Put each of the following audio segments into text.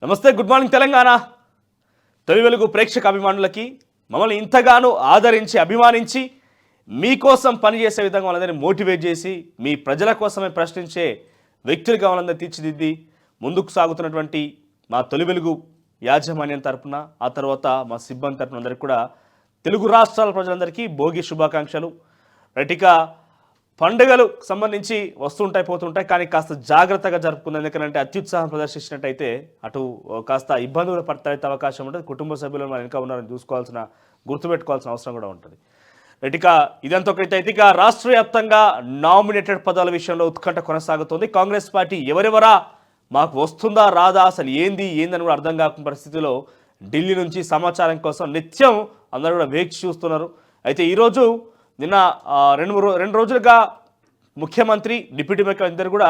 నమస్తే, good morning Telangana. తొలి వెలుగు ప్రేక్షక అభిమానులకి మమ్మల్ని ఇంతగానో ఆదరించి అభిమానించి మీకోసం పనిచేసే విధంగా వాళ్ళందరినీ మోటివేట్ చేసి మీ ప్రజల కోసమే ప్రశ్నించే వ్యక్తులుగా వాళ్ళందరూ తీర్చిదిద్ది ముందుకు సాగుతున్నటువంటి మా తొలి వెలుగు యాజమాన్యం తరపున, ఆ తర్వాత మా సిబ్బంది తరపున అందరికీ కూడా తెలుగు రాష్ట్రాల ప్రజలందరికీ భోగి శుభాకాంక్షలు. రైట్గా పండుగలు సంబంధించి వస్తుంటాయి పోతుంటాయి, కానీ కాస్త జాగ్రత్తగా జరుపుకుందాం. ఎందుకంటే అత్యుత్సాహం ప్రదర్శించినట్టయితే అటు కాస్త ఇబ్బందులు పడతాయితే అవకాశం ఉంటుంది. కుటుంబ సభ్యులను మన వెనుక ఉన్నారని గుర్తుపెట్టుకోవాల్సిన అవసరం కూడా ఉంటుంది. రైట్గా ఇదంతా ఒకటి. అయితే ఇక రాష్ట్ర వ్యాప్తంగా నామినేటెడ్ పదాల విషయంలో ఉత్కంఠ కొనసాగుతోంది. కాంగ్రెస్ పార్టీ ఎవరెవరా మాకు వస్తుందా రాదా, అసలు ఏందని కూడా అర్థం కాకుండా పరిస్థితిలో ఢిల్లీ నుంచి సమాచారం కోసం నిత్యం అందరూ కూడా వేచి చూస్తున్నారు. అయితే ఈరోజు నిన్న రెండు రోజులుగా ముఖ్యమంత్రి, డిప్యూటీ ముఖ్యమంత్రి ఇద్దరు కూడా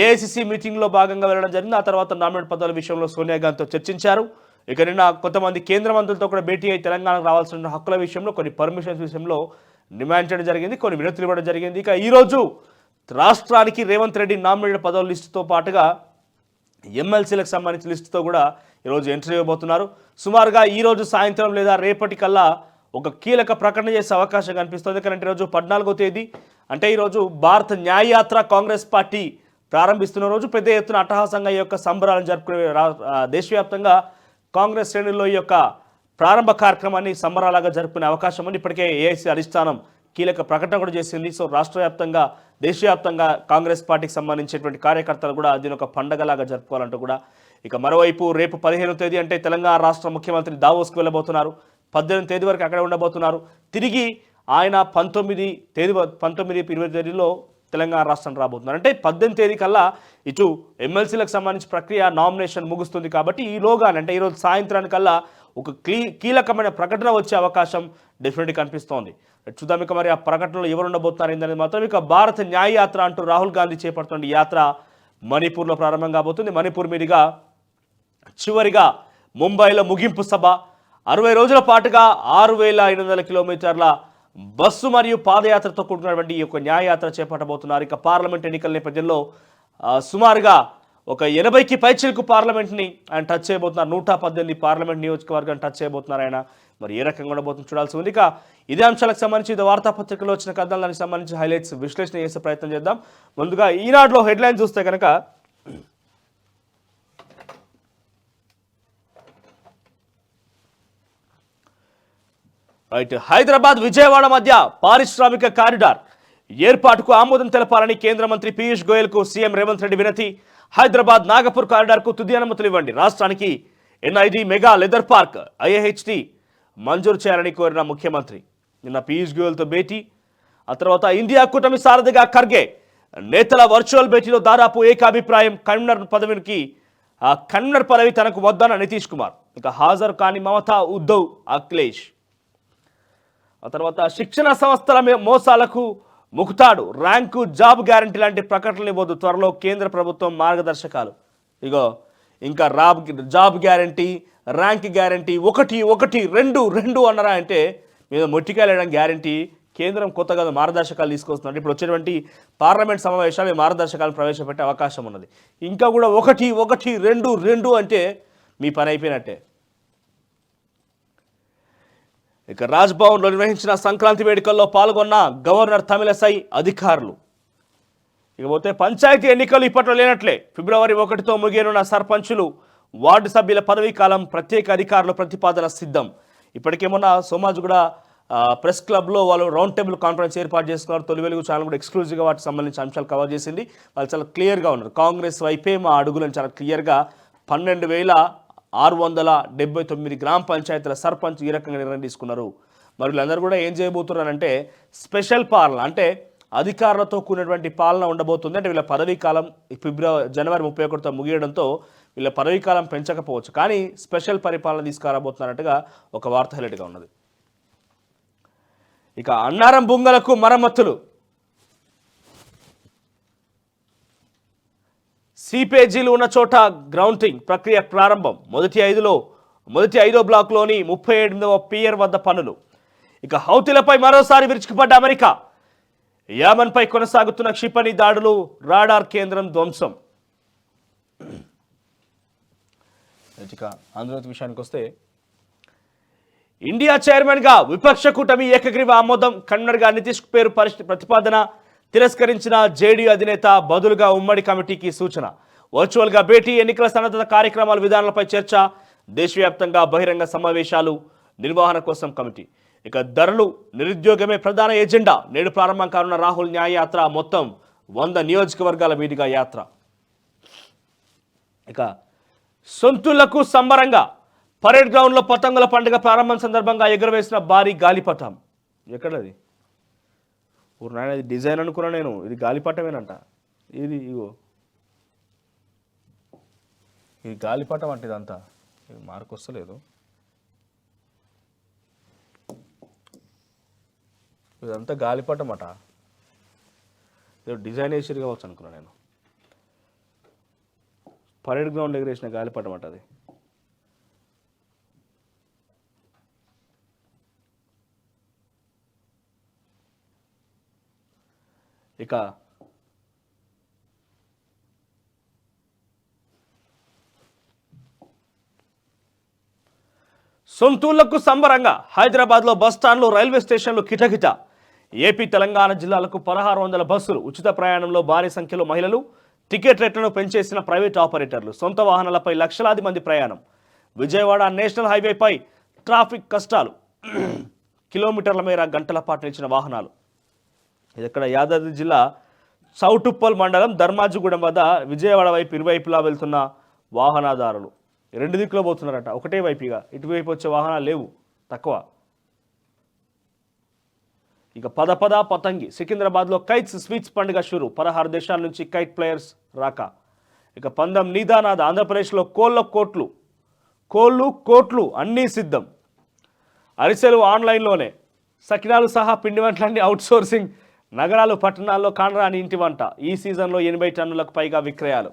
ఏఐసిసి మీటింగ్లో భాగంగా వెళ్ళడం జరిగింది. ఆ తర్వాత నామినేట్ పదాల విషయంలో సోనియా గాంధీతో చర్చించారు. ఇక నిన్న కొంతమంది కేంద్ర మంత్రులతో కూడా భేటీ అయి తెలంగాణకు రావాల్సిన హక్కుల విషయంలో, కొన్ని పర్మిషన్స్ విషయంలో డిమాండ్ చేయడం జరిగింది, కొన్ని వినతులు ఇవ్వడం జరిగింది. ఇక ఈరోజు రాష్ట్రానికి రేవంత్ రెడ్డి నామినేటెడ్ పదవుల లిస్టుతో పాటుగా ఎమ్మెల్సీలకు సంబంధించిన లిస్టుతో కూడా ఈరోజు ఎంట్రీ ఇవ్వబోతున్నారు. సుమారుగా ఈరోజు సాయంత్రం లేదా రేపటికల్లా ఒక కీలక ప్రకటన చేసే అవకాశం కనిపిస్తుంది. ఎందుకంటే ఈరోజు 14వ తేదీ, అంటే ఈరోజు భారత న్యాయయాత్ర కాంగ్రెస్ పార్టీ ప్రారంభిస్తున్న రోజు. పెద్ద ఎత్తున అట్టహాసంగా ఈ యొక్క సంబరాలను జరుపుకునే దేశవ్యాప్తంగా కాంగ్రెస్ శ్రేణుల్లో ఈ యొక్క ప్రారంభ కార్యక్రమాన్ని సంబరాలాగా జరుపుకునే అవకాశం ఉంది. ఇప్పటికే ఏఐసీ అధిష్టానం కీలక ప్రకటన కూడా చేసింది. సో రాష్ట్ర వ్యాప్తంగా, దేశవ్యాప్తంగా కాంగ్రెస్ పార్టీకి సంబంధించినటువంటి కార్యకర్తలు కూడా దీని ఒక పండగలాగా జరుపుకోవాలంటూ కూడా. ఇక మరోవైపు రేపు 15వ తేదీ అంటే తెలంగాణ రాష్ట్ర ముఖ్యమంత్రి దావోస్కి వెళ్ళబోతున్నారు. 18వ తేదీ వరకు అక్కడే ఉండబోతున్నారు. తిరిగి ఆయన 19, 20 తేదీలో తెలంగాణ రాష్ట్రం రాబోతున్నారు. అంటే 18వ తేదీ కల్లా ఇటు ఎమ్మెల్సీలకు సంబంధించిన ప్రక్రియ, నామినేషన్ ముగుస్తుంది. కాబట్టి ఈలోగా, అంటే ఈరోజు సాయంత్రానికల్లా ఒక కీలకమైన ప్రకటన వచ్చే అవకాశం డెఫినెట్గా కనిపిస్తోంది. చూద్దాం ఇక మరి ఆ ప్రకటనలో ఎవరు ఉండబోతున్నారు ఏంటనేది మాత్రం. ఇక భారత న్యాయయాత్ర అంటూ రాహుల్ గాంధీ చేపడుతున్న యాత్ర మణిపూర్లో ప్రారంభం కాబోతుంది. మణిపూర్ మీదుగా చివరిగా ముంబైలో ముగింపు సభ. 60 రోజుల పాటుగా 6,500 కిలోమీటర్ల బస్సు మరియు పాదయాత్రతో కూడుకున్నటువంటి ఈ యొక్క న్యాయయాత్ర చేపట్టబోతున్నారు. ఇక పార్లమెంట్ ఎన్నికల నేపథ్యంలో సుమారుగా ఒక 80కి పైచిలకు పార్లమెంట్ని ఆయన టచ్ చేయబోతున్నారు. 118 పార్లమెంట్ నియోజకవర్గాన్ని టచ్ చేయబోతున్నారు ఆయన. మరి ఏ రకంగా ఉండబోతుంది చూడాల్సి ఉంది. ఇక ఇదే అంశాలకు సంబంధించి ఇది వార్తాపత్రికలో వచ్చిన కథనాలు, దానికి సంబంధించి హైలైట్స్ విశ్లేషణ చేసే ప్రయత్నం చేద్దాం. ముందుగా ఈనాడులో హెడ్లైన్ చూస్తే కనుక, రైట్, హైదరాబాద్ విజయవాడ మధ్య పారిశ్రామిక కారిడార్ ఏర్పాటుకు ఆమోదం తెలపాలని కేంద్ర మంత్రి పీయూష్ గోయల్కు సీఎం రేవంత్ రెడ్డి వినతి. హైదరాబాద్ నాగపూర్ కారిడార్కు తుది అనుమతులు ఇవ్వండి. రాష్ట్రానికి NID mega leather park, IIHT మంజూరు చేయాలని కోరిన ముఖ్యమంత్రి. నిన్న పీయూష్ గోయల్తో భేటీ. ఆ తర్వాత ఇండియా కూటమి సారథిగా ఖర్గే నేతల వర్చువల్ భేటీలో దాదాపు ఏకాభిప్రాయం. కన్వీనర్ పదవి తనకు వద్దన్న నితీష్ కుమార్. ఇక హాజరు కాని మమతా, ఉద్ధవ్, అఖిలేష్. ఆ తర్వాత శిక్షణ సంస్థల మోసాలకు ముకుతాడు, ర్యాంకు, జాబ్ గ్యారంటీ లాంటి ప్రకటనలు ఇవ్వద్దు, త్వరలో కేంద్ర ప్రభుత్వం మార్గదర్శకాలు. ఇగో ఇంకా జాబ్ గ్యారంటీ, ర్యాంక్ గ్యారంటీ, 1, 1, 2 అన్నారా అంటే మీద మొట్టికాయలేయడం గ్యారంటీ. కేంద్రం కొత్తగా మార్గదర్శకాలు తీసుకొస్తున్నారు. ఇప్పుడు వచ్చేటువంటి పార్లమెంట్ సమావేశాలు మార్గదర్శకాలను ప్రవేశపెట్టే అవకాశం ఉన్నది. ఇంకా కూడా 1, 1, 2 అంటే మీ పని అయిపోయినట్టే. ఇక రాజ్భవన్లో నిర్వహించిన సంక్రాంతి వేడుకల్లో పాల్గొన్న గవర్నర్ తమిళసై అధికారులు. ఇకపోతే పంచాయతీ ఎన్నికలు ఇప్పట్లో లేనట్లే. ఫిబ్రవరి 1తో ముగియనున్న సర్పంచులు, వార్డు సభ్యుల పదవీ కాలం, ప్రత్యేక అధికారుల ప్రతిపాదన సిద్ధం. ఇప్పటికేమన్నా సోమాజ్ కూడా ప్రెస్ క్లబ్లో వాళ్ళు రౌండ్ టేబుల్ కాన్ఫరెన్స్ ఏర్పాటు చేసుకున్నారు. తొలి వెలుగు ఛానల్ కూడా ఎక్స్క్లూజివ్గా వాటికి సంబంధించిన అంశాలు కవర్ చేసింది. వాళ్ళు చాలా క్లియర్గా ఉన్నారు. కాంగ్రెస్ వైపే మా అడుగులను చాలా క్లియర్గా 12,679 గ్రామ పంచాయతీల సర్పంచ్ ఈ రకంగా నిర్ణయం తీసుకున్నారు. మరి వీళ్ళందరూ కూడా ఏం చేయబోతున్నారంటే స్పెషల్ పాలన, అంటే అధికారులతో కూడినటువంటి పాలన ఉండబోతుంది. అంటే వీళ్ళ పదవీ కాలం జనవరి 31తో ముగియడంతో వీళ్ళ పదవీ కాలం పెంచకపోవచ్చు, కానీ స్పెషల్ పరిపాలన తీసుకురాబోతున్నారట్టుగా ఒక వార్త హైలైట్గా ఉన్నది. ఇక అన్నారం బుంగలకు మరమ్మతులు. సిపేజీలు ఉన్న చోట గ్రౌండింగ్ ప్రక్రియ ప్రారంభం. మొదటి 5వ బ్లాక్లోని 38వ పియర్ వద్ద పనులు. ఇక హౌతీలపై మరోసారి విరుచుకుపడ్డ అమెరికా. యామన్పై కొనసాగుతున్న క్షిపణి దాడులు, రాడార్ కేంద్రం ధ్వంసం. ఇక ఆంధ్రజ్యోతి విషయానికి వస్తే ఇండియా చైర్మన్గా విపక్ష కూటమి ఏకగ్రీవ ఆమోదం. కన్వీనర్గా నితీష్ పేరు ప్రతిపాదన తిరస్కరించిన జేడీయూ అధినేత. బదులుగా ఉమ్మడి కమిటీకి సూచన. వర్చువల్గా భేటీ, ఎన్నికల సన్నద్ధత కార్యక్రమాల విధానాలపై చర్చ. దేశవ్యాప్తంగా బహిరంగ సమావేశాలు, నిర్వహణ కోసం కమిటీ. ఇక ధరలు, నిరుద్యోగమే ప్రధాన ఎజెండా. నేడు ప్రారంభం కానున్న రాహుల్ న్యాయ యాత్ర. మొత్తం 100 నియోజకవర్గాల మీదుగా యాత్ర. ఇక సొంతులకు సంబరంగా పరేడ్ గ్రౌండ్లో పతంగుల పండుగ ప్రారంభం సందర్భంగా ఎగురవేసిన భారీ గాలిపటం. ఎక్కడది? ఊరు నాయన, ఇది డిజైన్ అనుకున్నా నేను, ఇది గాలిపటమేనంట. ఇది ఇగో ఇది గాలిపటం అంటే ఇదంతా ఇది మార్కు వస్తలేదు. ఇదంతా గాలిపటం అట. ఏదో డిజైన్ వేసిరు కావచ్చు అనుకున్నా నేను. పరేడ్ గ్రౌండ్ ఎగిరేసిన గాలిపటం అట అది. ఇక సొంతూళ్లకు సంబరంగా హైదరాబాద్లో బస్టాండ్లు, రైల్వే స్టేషన్లు కిటకిట. ఏపీ, తెలంగాణ జిల్లాలకు 1600 బస్సులు. ఉచిత ప్రయాణంలో భారీ సంఖ్యలో మహిళలు. టికెట్ రేట్లను పెంచేసిన ప్రైవేట్ ఆపరేటర్లు. సొంత వాహనాలపై లక్షలాది మంది ప్రయాణం. విజయవాడ నేషనల్ హైవేపై ట్రాఫిక్ కష్టాలు. కిలోమీటర్ల మేర గంటల పాటు నిలిచిన వాహనాలు. ఇది ఇక్కడ యాదాద్రి జిల్లా చౌటుప్పల్ మండలం ధర్మాజిగూడెం వద్ద విజయవాడ వైపు ఇరువైపులా వెళ్తున్న వాహనదారులు 2 దిక్కులో పోతున్నారట. ఒకటే వైపుగా ఇటువైపు వచ్చే వాహనాలు లేవు, తక్కువ. ఇక పతంగి. సికింద్రాబాద్లో కైట్స్ స్వీట్స్ పండుగ షురు. 16 దేశాల నుంచి కైట్ ప్లేయర్స్ రాక. ఇక పందెం నీదానాథ్. ఆంధ్రప్రదేశ్లో కోళ్ళు కోట్లు అన్నీ సిద్ధం. అరిసెలు ఆన్లైన్లోనే. సకినాలు సహా పిండి వంటలన్నీ అవుట్సోర్సింగ్. నగరాలు, పట్టణాల్లో కానరాని ఇంటి వంట. ఈ సీజన్లో 80 టన్నులకు పైగా విక్రయాలు.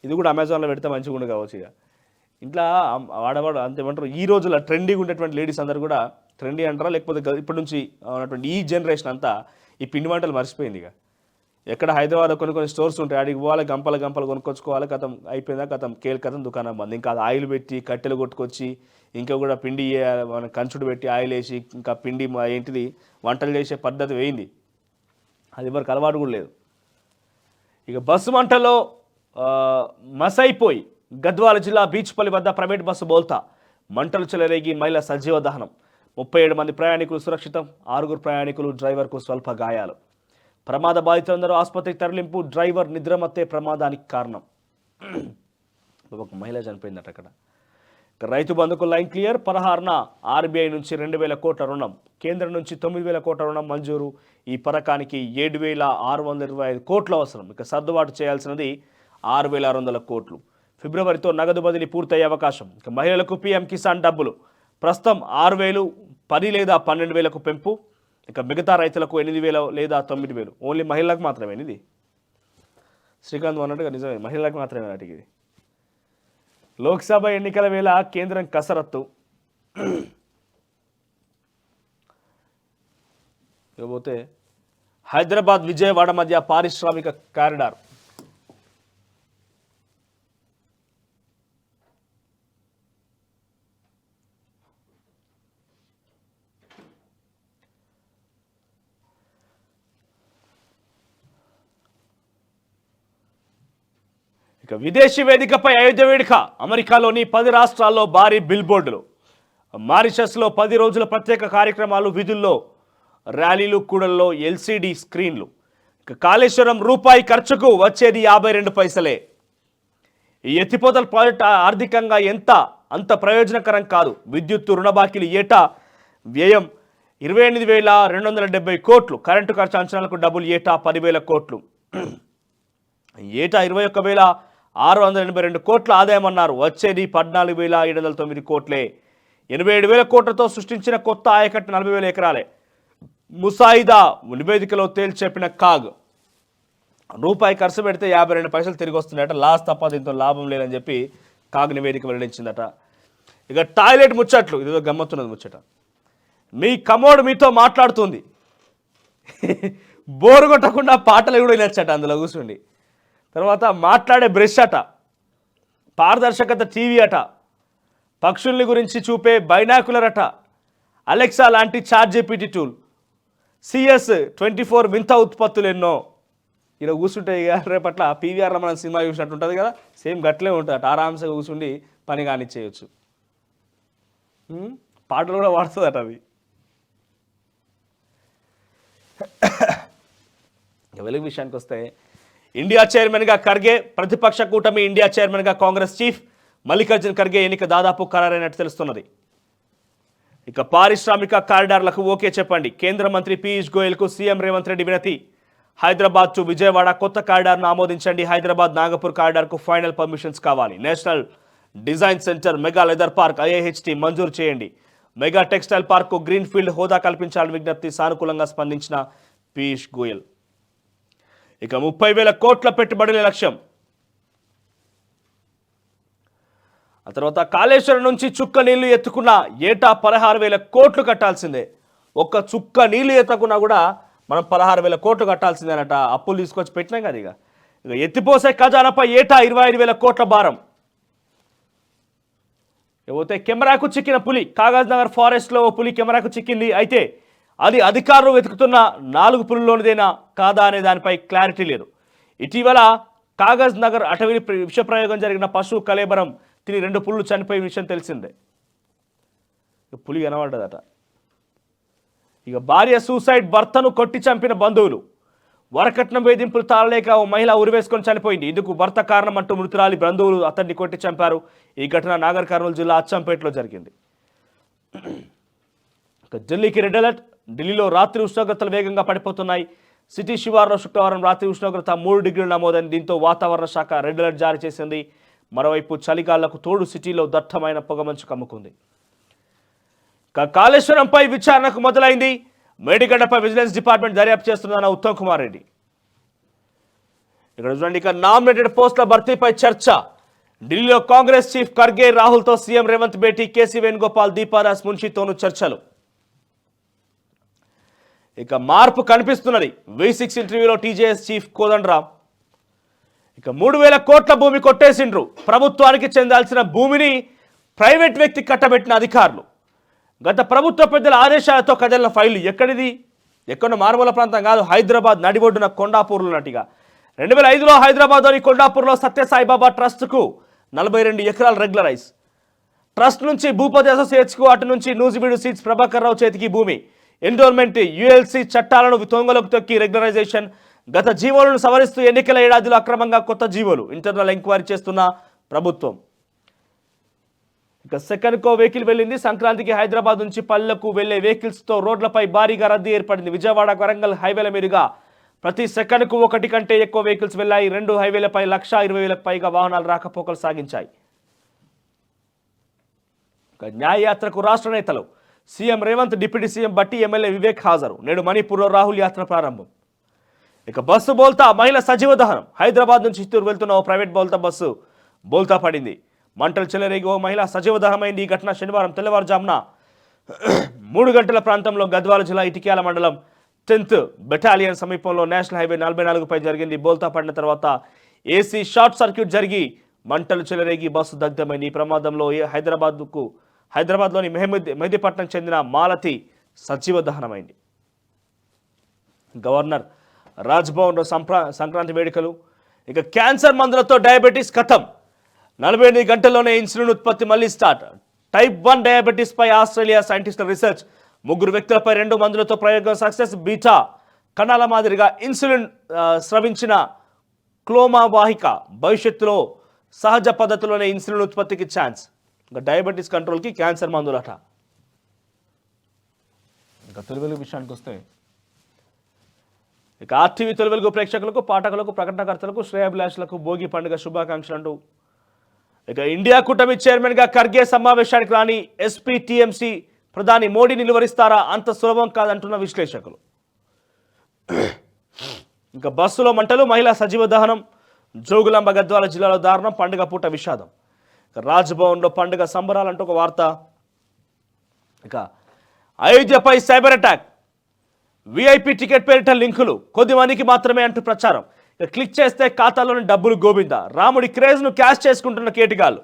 ఇది కూడా అమెజాన్లో పెడితే మంచిగా ఉండు కావచ్చు. ఇక ఇంట్లో వాడవాడు అంతేమంటారు, ఈ రోజుల్లో ట్రెండీగా ఉండేటువంటి లేడీస్ అందరు కూడా, ట్రెండీ అంటారా లేకపోతే ఇప్పటి నుంచి ఉన్నటువంటి ఈ జనరేషన్ అంతా ఈ పిండి వంటలు మర్చిపోయింది. ఇక ఎక్కడ హైదరాబాద్లో కొన్ని స్టోర్స్ ఉంటాయి, ఆడికి పోవాలి, గంపలు కొనుక్కొచ్చుకోవాలి, కథం అయిపోయిందా, కథం దుకాణం బంద్. ఇంకా ఆయిల్ పెట్టి కట్టెలు కొట్టుకొచ్చి ఇంకా కూడా పిండి కంచుడు పెట్టి ఆయిల్ వేసి ఇంకా పిండి ఏంటిది వంటలు చేసే పద్ధతి వేయింది. అది ఎవరికి అలవాటు కూడా లేదు. ఇక బస్సు మంటలో మసైపోయి గద్వాల జిల్లా బీచ్పల్లి వద్ద ప్రైవేట్ బస్సు బోల్తా. మంటలు చెలరేగి మహిళ సజీవ దహనం. 37 మంది ప్రయాణికులు సురక్షితం. 6 ప్రయాణికులు, డ్రైవర్కు స్వల్ప గాయాలు. ప్రమాద బాధితులందరూ ఆసుపత్రికి తరలింపు. డ్రైవర్ నిద్రమత్తే ప్రమాదానికి కారణం. ఒక మహిళ చనిపోయిందట అక్కడ. రైతు బంధుకు లైన్ క్లియర్. 16న ఆర్బీఐ నుంచి 2000 కోట్ల రుణం. కేంద్రం నుంచి 9000 కోట్ల రుణం మంజూరు. ఈ పథకానికి 7625 కోట్లు అవసరం. ఇక సర్దుబాటు చేయాల్సినది 6600 కోట్లు. ఫిబ్రవరితో నగదు బదిలీ పూర్తయ్యే అవకాశం. ఇక మహిళలకు పీఎం కిసాన్ డబ్బులు ప్రస్తుతం 6000, 10 లేదా 12,000కు పెంపు. ఇక మిగతా రైతులకు 8000 లేదా 9000. ఓన్లీ మహిళలకు మాత్రమే ఇది. శ్రీకాంత్ అన్నట్టుగా నిజమే, మహిళలకు మాత్రమే నాటికి ఇది. లోక్సభ ఎన్నికల వేళ కేంద్రం కసరత్తు. ఇకపోతే హైదరాబాద్, విజయవాడ మధ్య పారిశ్రామిక కారిడార్. ఇక విదేశీ వేదికపై అయోధ్య వేడుక. అమెరికాలోని 10 రాష్ట్రాల్లో భారీ బిల్బోర్డులు. మారిషస్లో 10 రోజుల ప్రత్యేక కార్యక్రమాలు, విధుల్లో ర్యాలీలు, కూడల్లో ఎల్సిడి స్క్రీన్లు. ఇక కాళేశ్వరం రూపాయి ఖర్చుకు వచ్చేది 52 పైసలే. ఈ ఎత్తిపోతల ప్రాజెక్టు ఆర్థికంగా అంత ప్రయోజనకరం కాదు. విద్యుత్తు రుణ బాకీలు ఏటా వ్యయం 28,270 కోట్లు. కరెంటు ఖర్చు అంచనాలకు డబ్బులు ఏటా 10,000 కోట్లు. ఏటా 21,682 కోట్ల ఆదాయం అన్నారు. వచ్చేది 14,709 కోట్లే. 87,000 కోట్లతో సృష్టించిన కొత్త ఆయకట్టు 40,000 ఎకరాలే. ముసాయిదా నివేదికలో తేల్చెప్పిన కాగ్. రూపాయి ఖర్చు పెడితే 52 పైసలు తిరిగి వస్తున్నాయట. లాస్ తప్ప దీంతో లాభం లేదని చెప్పి కాగ్ నివేదిక వెల్లడించిందట. ఇక టాయిలెట్ ముచ్చట్లు. ఇదిగో గమ్మత్తున్నది ముచ్చట. మీ కమోడ్ మీతో మాట్లాడుతుంది. బోరు కొట్టకుండా పాటలు కూడా వినొచ్చట అందులో కూర్చుండి. తర్వాత మాట్లాడే బ్రష్ అట, పారదర్శకత టీవీ అట, పక్షుల్ని గురించి చూపే బైనాకులర్ అట, అలెక్సా లాంటి చాట్ జీపీటీ టూల్, CS24 వింత ఉత్పత్తులు ఎన్నో. ఇలా కూర్చుంటే ఇక రేపట్ల పీవీఆర్లో మనం సినిమా చూసినట్టు ఉంటుంది కదా, సేమ్ గట్లే ఉంటుంది అట. ఆరామ్స్గా కూర్చుండి పని కానిచ్చేయచ్చు. పాటలు కూడా వాడుతుంది అట అవి. వెలుగు విషయానికి వస్తే ఇండియా చైర్మన్గా ఖర్గే, ప్రతిపక్ష కూటమి ఇండియా చైర్మన్గా కాంగ్రెస్ చీఫ్ మల్లికార్జున్ ఖర్గే ఎన్నిక దాదాపు ఖరారైనట్టు తెలుస్తున్నది. ఇక పారిశ్రామిక కారిడార్లకు ఓకే చెప్పండి, కేంద్ర మంత్రి పీయూష్ గోయల్కు సీఎం రేవంత్ రెడ్డి వినతి. హైదరాబాద్ టు విజయవాడ కొత్త కారిడార్ను ఆమోదించండి, హైదరాబాద్ నాగపూర్ కారిడార్కు ఫైనల్ పర్మిషన్స్ కావాలి, national design centre, mega leather park IIHT మంజూరు చేయండి, mega textile park green field హోదా కల్పించాలని విజ్ఞప్తి. సానుకూలంగా స్పందించిన పీయూష్ గోయల్. ఇక 30,000 కోట్ల పెట్టుబడుల లక్ష్యం. ఆ తర్వాత కాళేశ్వరం నుంచి చుక్క నీళ్లు ఎత్తుకున్న ఏటా 16,000 కోట్లు కట్టాల్సిందే. ఒక్క చుక్క నీళ్లు ఎత్తకున్నా కూడా మనం 16,000 కోట్లు కట్టాల్సిందేనట. అప్పులు తీసుకొచ్చి పెట్టినాం కదా. ఇక ఎత్తిపోసే ఖజానాపై ఏటా 25,000 కోట్ల భారం. ఏవైతే కెమెరాకు చిక్కిన పులి, కాగజ్ నగర్ ఫారెస్ట్లో పులి కెమెరాకు చిక్కింది. అయితే అది అధికారులు వెతుకుతున్న 4 పులుల్లోనిదేనా కాదా అనే దానిపై క్లారిటీ లేదు. ఇటీవల కాగజ్ నగర్ అటవీ విషప్రయోగం జరిగిన పశువు కలేబరం తిని 2 పులులు చనిపోయిన విషయం తెలిసిందే. పులి కనబడ్డదట. ఇక భార్య సూసైడ్, భర్తను కొట్టి చంపిన బంధువులు. వరకట్నం వేధింపులు తాళలేక ఓ మహిళ ఉరివేసుకొని చనిపోయింది. ఇందుకు భర్త కారణం అంటూ మృతురాలి బంధువులు అతన్ని కొట్టి చంపారు. ఈ ఘటన నాగర్ కర్నూలు జిల్లా అచ్చంపేటలో జరిగింది. ఢిల్లీకి రెడ్ అలర్ట్. ఢిల్లీలో రాత్రి ఉష్ణోగ్రతలు వేగంగా పడిపోతున్నాయి. సిటీ శివార్లో శుక్రవారం రాత్రి ఉష్ణోగ్రత 3 డిగ్రీలు నమోదైంది. దీంతో వాతావరణ శాఖ రెడ్ అలర్ట్ జారీ చేసింది. మరోవైపు చలిగాళ్లకు తోడు సిటీలో దట్టమైన పొగమంచు కమ్ముకుంది. కాళేశ్వరంపై విచారణకు మొదలైంది. మేడిగడ్డపై విజిలెన్స్ డిపార్ట్మెంట్ దర్యాప్తు చేస్తుందన్న ఉత్తమ్ కుమార్ రెడ్డి. ఇక్కడ చూడండి, ఇక నామినేటెడ్ పోస్టుల భర్తీపై చర్చ. ఢిల్లీలో కాంగ్రెస్ చీఫ్ ఖర్గే, రాహుల్తో సీఎం రేవంత్ భేటీ. కేసీ వేణుగోపాల్, దీపాదాస్ మున్షితోనూ చర్చలు. ఇక మార్పు కనిపిస్తున్నది. V6 ఇంటర్వ్యూలో TJS చీఫ్ కోదండరామ్. ఇక 3,000 కోట్ల భూమి కొట్టేసిండ్రు. ప్రభుత్వానికి చెందాల్సిన భూమిని ప్రైవేట్ వ్యక్తి కట్టబెట్టిన అధికారులు. గత ప్రభుత్వ పెద్దల ఆదేశాలతో కదిలిన ఫైళ్లు. ఎక్కడిది? ఎక్కడో మారుమూల ప్రాంతం కాదు, హైదరాబాద్ నడిబొడ్డున కొండాపూర్లో ఉన్నట్టుగా. 2005లో హైదరాబాద్లోని కొండాపూర్లో సత్యసాయిబాబా ట్రస్ట్కు 42 ఎకరాలు రెగ్యులరైజ్. ట్రస్ట్ నుంచి భూపతి అసోసియేట్స్కు, అటు నుంచి నూజివీడు సీట్స్ ప్రభాకర్ రావు చేతికి భూమి. ఎన్రోల్మెంట్ ULC చట్టాలను తొంగలోకి తొక్కి రెగ్యులరైజేషన్. గత జీవోలను సవరిస్తూ ఎన్నికల ఏడాదిలో అక్రమంగా కొత్త జీవోలు. ఇంటర్నల్ ఎంక్వైరీ చేస్తున్న ప్రభుత్వం. ఇక సెకండ్కో వెహికల్ వెళ్ళింది. సంక్రాంతికి హైదరాబాద్ నుంచి పల్లెలకు వెళ్లే వెహికల్స్తో రోడ్లపై భారీగా రద్దీ ఏర్పడింది. విజయవాడ వరంగల్ హైవేల మీదుగా ప్రతి సెకండ్కు 1 కంటే ఎక్కువ వెహికల్స్ వెళ్లాయి. 2 హైవేలపై 120,000కు పైగా వాహనాలు రాకపోకలు సాగించాయి. న్యాయయాత్రకు రాష్ట్ర నేతలు. సీఎం రేవంత్, డిప్యూటీ సీఎం బట్టి, ఎమ్మెల్యే వివేక్ హాజరు. నేడు మణిపూర్లో రాహుల్ యాత్ర ప్రారంభం. ఇక బస్సు బోల్తా, మహిళ సజీవ దహనం. హైదరాబాద్ నుంచి చిత్తూరు వెళ్తున్న ఓ ప్రైవేట్ బస్సు బోల్తా పడింది. మంటలు చెలరేగి ఓ మహిళ సజీవ దహనమైంది. ఈ ఘటన శనివారం తెల్లవారుజామున 3 గంటల ప్రాంతంలో గద్వాల జిల్లా ఇటిక్యాల మండలం 10th బెటాలియన్ సమీపంలో నేషనల్ హైవే 44పై జరిగింది. బోల్తా పడిన తర్వాత AC షార్ట్ సర్క్యూట్ జరిగి మంటలు చెలరేగి బస్సు దగ్ధమైంది. ఈ ప్రమాదంలో హైదరాబాద్లోని మెహదీపట్నం చెందిన మాలతి సజీవ దహనమైంది. గవర్నర్ రాజ్భవన్లో సంక్రాంతి వేడుకలు. ఇక క్యాన్సర్ మందులతో డయాబెటీస్ ఖతం. 48 గంటల్లోనే ఇన్సులిన్ ఉత్పత్తి మళ్ళీ స్టార్ట్. టైప్ 1 డయాబెటీస్ పై ఆస్ట్రేలియా సైంటిస్టుల రీసెర్చ్. 3 వ్యక్తులపై 2 మందులతో ప్రయోగం సక్సెస్. బీటా కణాల మాదిరిగా ఇన్సులిన్ స్రవించిన క్లోమా వాహిక. భవిష్యత్తులో సహజ పద్ధతిలోనే ఇన్సులిన్ ఉత్పత్తికి ఛాన్స్. ఇంకా డయాబెటీస్ కంట్రోల్కి క్యాన్సర్ మందులట. ఇంకా తొలి వెలుగు విషయానికి వస్తే, ఇక RTV తొలి వెలుగు ప్రేక్షకులకు, పాఠకులకు, ప్రకటనకర్తలకు, శ్రేయాభిలాషులకు భోగి పండుగ శుభాకాంక్షలు అంటూ ఇక ఇండియా కూటమి చైర్మన్గా ఖర్గే సమావేశానికి రాని SP-TMC ప్రధాని మోడీ నిలువరిస్తారా? అంత సులభం కాదంటున్న విశ్లేషకులు. ఇంకా బస్సులో మంటలు, మహిళా సజీవ దహనం. జోగులాంబ గద్వాల జిల్లాలో దారుణం. పండుగ పూట విషాదం. రాజ్భవన్లో పండుగ సంబరాలంటూ ఒక వార్త. ఇక అయోధ్యపై సైబర్ అటాక్. VIP టికెట్ పేరిట లింకులు కొద్దిమందికి మాత్రమే అంటూ ప్రచారం. ఇక క్లిక్ చేస్తే ఖాతాలోని డబ్బులు గోవిందా. రాముడి క్రేజ్ను క్యాష్ చేసుకుంటున్న కేటిగాళ్ళు.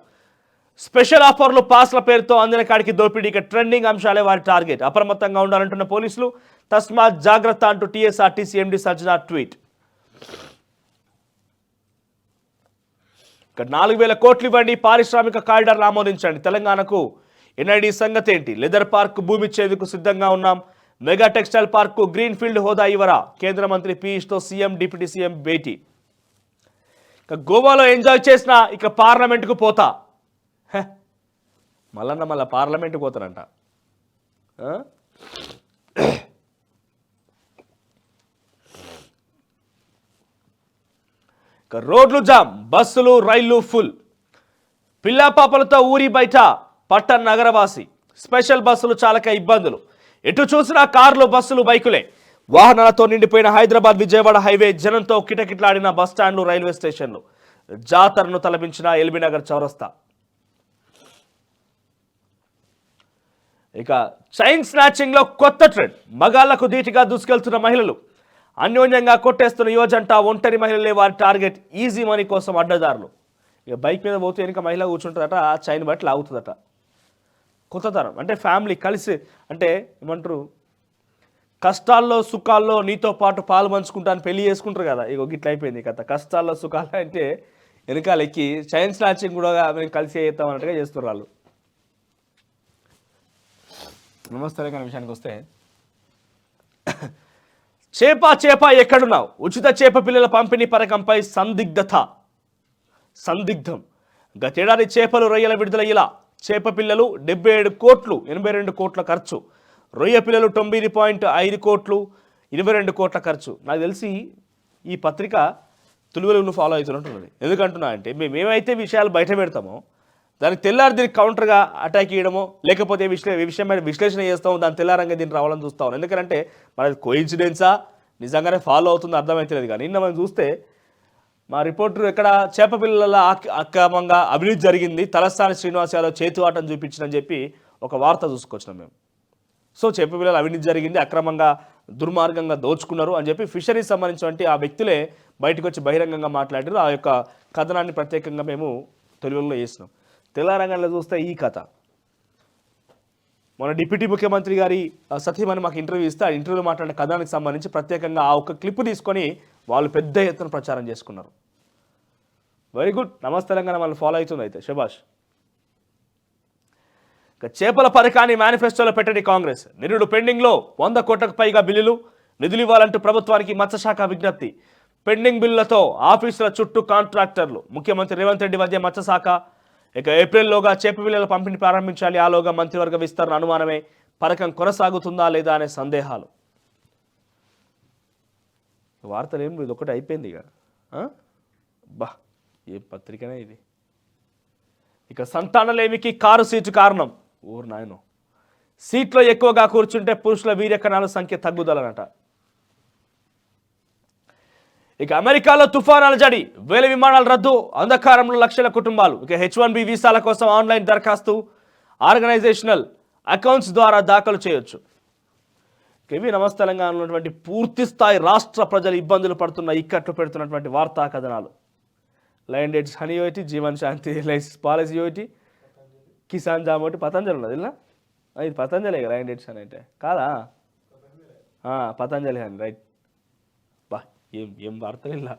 స్పెషల్ ఆఫర్లు పాస్ల పేరుతో అందిన కాడికి దోపిడీ. ఇక ట్రెండింగ్ అంశాలే వారి టార్గెట్. అప్రమత్తంగా ఉండాలంటున్న పోలీసులు. తస్మాత్ జాగ్రత్త అంటూ టీఎస్ఆర్టీసీ ఎండీ సజ్జనా ట్వీట్. ఇక 4,000 కోట్లు ఇవ్వండి, పారిశ్రామిక కారిడార్లు ఆమోదించండి. తెలంగాణకు ఎన్ఐడి సంగతి ఏంటి? లెదర్ పార్క్ భూమి ఇచ్చేందుకు సిద్ధంగా ఉన్నాం. Mega textile park green field హోదా ఇవ్వరా? కేంద్ర మంత్రి పీయూష్తో సీఎం డిప్యూటీ సీఎం భేటీ. ఇక గోవాలో ఎంజాయ్ చేసిన ఇక పార్లమెంటుకు పోతా. మళ్ళా పార్లమెంటుకు పోతారంట. ఇక రోడ్లు జామ్, బస్సులు రైళ్లు ఫుల్. పిల్లాపాపలతో ఊరి బయట పట్టణ నగరవాసి. స్పెషల్ బస్సులు చాలక ఇబ్బందులు. ఎటు చూసినా కార్లు బస్సులు బైకులే. వాహనాలతో నిండిపోయిన హైదరాబాద్ విజయవాడ హైవే జనంతో కిటకిటలాడిన బస్టాండ్లు రైల్వే స్టేషన్లు. జాతరను తలపించిన ఎల్బీనగర్ చౌరస్తా. ఇక చైన్ స్నాచింగ్ లో కొత్త ట్రెండ్. మగాళ్లకు ధీటుగా దూసుకెళ్తున్న మహిళలు. అన్యోన్యంగా కొట్టేస్తున్న యువజంట. ఒంటరి మహిళలే వారి టార్గెట్. ఈజీ మనీ కోసం అడ్డదారులు. ఇక బైక్ మీద పోతే వెనుక మహిళ కూర్చుంటుందట, ఆ చైన్ బట్టి లాగుతుందట. కొత్త తరం అంటే ఫ్యామిలీ కలిసి, అంటే ఏమంటారు, కష్టాల్లో సుఖాల్లో నీతో పాటు పాలు పంచుకుంటాను పెళ్లి చేసుకుంటారు కదా. ఇక గిట్ల అయిపోయింది కథ. కష్టాల్లో సుఖాలు అంటే వెనకాల ఎక్కి చైన్ స్నాచింగ్ కూడా మేము కలిసి చేస్తాం అన్నట్టుగా చేస్తున్నారు వాళ్ళు. నమస్తే కానీ విషయానికి వస్తే, చేప ఎక్కడున్నావు? ఉచిత చేప పిల్లల పంపిణీ పథకంపై సందిగ్ధం. గతేడాది చేపలు రొయ్యల విడుదల ఇలా. చేప పిల్లలు 77 కోట్లు, 82 కోట్ల ఖర్చు. రొయ్య పిల్లలు 9.5 కోట్లు, 22 కోట్ల ఖర్చు. నాకు తెలిసి ఈ పత్రిక తులువెలుగును ఫాలో అవుతున్నట్టున్నది. ఎందుకంటున్నా అంటే, మేము ఏమైతే విషయాలు బయట పెడతామో దానికి తెల్లారి దీనికి కౌంటర్గా అటాక్ చేయడమో, లేకపోతే విషయం మీద విశ్లేషణ చేస్తామో, దాని తెల్లారంగా దీన్ని రావాలని చూస్తాం. ఎందుకంటే మనది కోయిన్సిడెన్సా నిజంగానే ఫాలో అవుతుందో అర్థమైతలేదు. కానీ నిన్న మనం చూస్తే మా రిపోర్టర్ ఎక్కడ చేప పిల్లల అక్రమంగా అవినీతి జరిగింది, తలస్థాని శ్రీనివాస్ యాదవ్ చేతువాటం చూపించిందని చెప్పి ఒక వార్త చూసుకొచ్చినాం మేము. సో చేప పిల్లల అవినీతి జరిగింది, అక్రమంగా దుర్మార్గంగా దోచుకున్నారు అని చెప్పి ఫిషరీస్ సంబంధించినటువంటి ఆ వ్యక్తులే బయటకు వచ్చి బహిరంగంగా మాట్లాడారు. ఆ యొక్క కథనాన్ని ప్రత్యేకంగా మేము తెలుగులో చేసినాం. తెలంగాణలో చూస్తే ఈ కథ. మన డిప్యూటీ ముఖ్యమంత్రి గారి సతీమణి మాకు ఇంటర్వ్యూ ఇస్తే, ఆ ఇంటర్వ్యూలో మాట్లాడిన కథనానికి సంబంధించి ప్రత్యేకంగా ఆ ఒక్క క్లిప్ తీసుకొని వాళ్ళు పెద్ద ఎత్తున ప్రచారం చేసుకున్నారు. Very good. నమస్తే తెలంగాణ వాళ్ళు ఫాలో అవుతుంది అయితే శభాష్. చేపల పథకాన్ని మేనిఫెస్టోలో పెట్టండి కాంగ్రెస్. నిరుడు పెండింగ్లో 100 కోట్లకు పైగా బిల్లులు. నిధులు ఇవ్వాలంటూ ప్రభుత్వానికి మత్స్యశాఖ విజ్ఞప్తి. పెండింగ్ బిల్లులతో ఆఫీసుల చుట్టూ కాంట్రాక్టర్లు. ముఖ్యమంత్రి రేవంత్ రెడ్డి మధ్య మత్స్యశాఖ. ఇక ఏప్రిల్లోగా చేప పిల్లల పంపిణీ ప్రారంభించాలి. ఆలోగా మంత్రివర్గ విస్తరణ అనుమానమే. పథకం కొనసాగుతుందా లేదా అనే సందేహాలు. వార్తలు ఏం ఇది ఒకటి అయిపోయింది ఇక. బా ఏ పత్రికనే ఇది. ఇక సంతానలేమికి కారు సీటు కారణం. ఊరు నాయను. సీట్లో ఎక్కువగా కూర్చుంటే పురుషుల వీర్యకణాల సంఖ్య తగ్గుదలనట. ఇక అమెరికాలో తుఫానాల జడి. 1000 విమానాలు రద్దు. అంధకారంలో లక్షల కుటుంబాలు. ఇక H1B వీసాల కోసం ఆన్లైన్ దరఖాస్తు. ఆర్గనైజేషనల్ అకౌంట్స్ ద్వారా దాఖలు చేయొచ్చు. ఇవి నమస్తే తెలంగాణలో ఉన్నటువంటి పూర్తి స్థాయి రాష్ట్ర ప్రజలు ఇబ్బందులు పడుతున్న, ఇక్కట్లు పెడుతున్నటువంటి వార్తా కథనాలు. లైన్ డేట్స్ హనీ ఒకటి, జీవన్ శాంతి లైస్ పాలసీ ఒకటి, కిసాన్ జామ్ ఒకటి. పతంజలి ఉన్నది ఇలా. ఇది పతంజలి లైన్ డేట్స్ అని అంటే కాదా? పతంజలి అని రైట్. బా ఏం వార్తలు ఇలా.